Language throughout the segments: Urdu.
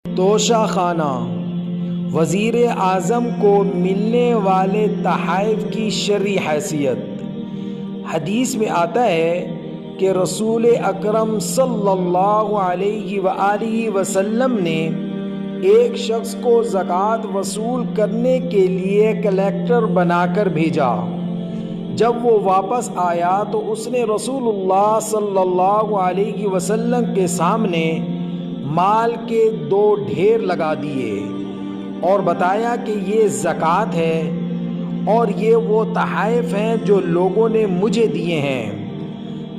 توشہ خانہ وزیر اعظم کو ملنے والے تحائف کی شرعی حیثیت۔ حدیث میں آتا ہے کہ رسول اکرم صلی اللہ علیہ وآلہ وسلم نے ایک شخص کو زکوٰۃ وصول کرنے کے لیے کلیکٹر بنا کر بھیجا۔ جب وہ واپس آیا تو اس نے رسول اللہ صلی اللہ علیہ وسلم کے سامنے مال کے 2 ڈھیر لگا دیے اور بتایا کہ یہ زکوٰۃ ہے اور یہ وہ تحائف ہیں جو لوگوں نے مجھے دیے ہیں۔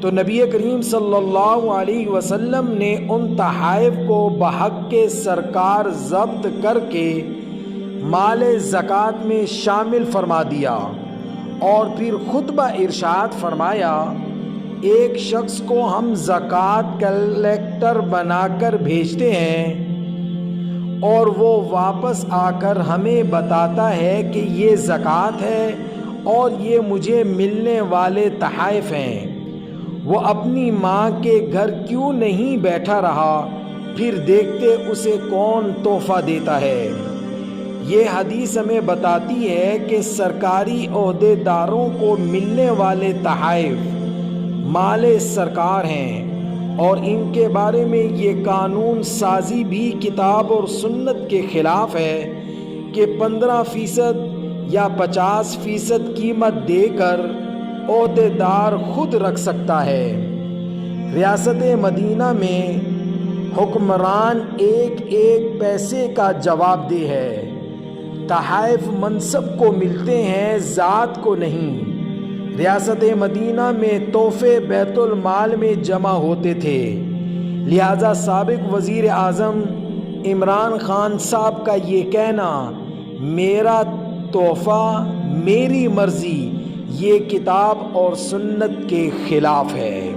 تو نبی کریم صلی اللہ علیہ وسلم نے ان تحائف کو بحق کے سرکار ضبط کر کے مال زکوٰۃ میں شامل فرما دیا اور پھر خطبہ ارشاد فرمایا، ایک شخص کو ہم زکوٰۃ کلیکٹر بنا کر بھیجتے ہیں اور وہ واپس آ کر ہمیں بتاتا ہے کہ یہ زکوٰۃ ہے اور یہ مجھے ملنے والے تحائف ہیں، وہ اپنی ماں کے گھر کیوں نہیں بیٹھا رہا، پھر دیکھتے اسے کون تحفہ دیتا ہے۔ یہ حدیث ہمیں بتاتی ہے کہ سرکاری عہدے داروں کو ملنے والے تحائف مال سرکار ہیں اور ان کے بارے میں یہ قانون سازی بھی کتاب اور سنت کے خلاف ہے کہ 15% یا 50% قیمت دے کر عہدے دار خود رکھ سکتا ہے۔ ریاست مدینہ میں حکمران ایک پیسے کا جواب دہ ہے۔ تحائف منصب کو ملتے ہیں، ذات کو نہیں۔ ریاست مدینہ میں تحفے بیت المال میں جمع ہوتے تھے، لہذا سابق وزیر اعظم عمران خان صاحب کا یہ کہنا میرا تحفہ میری مرضی، یہ کتاب اور سنت کے خلاف ہے۔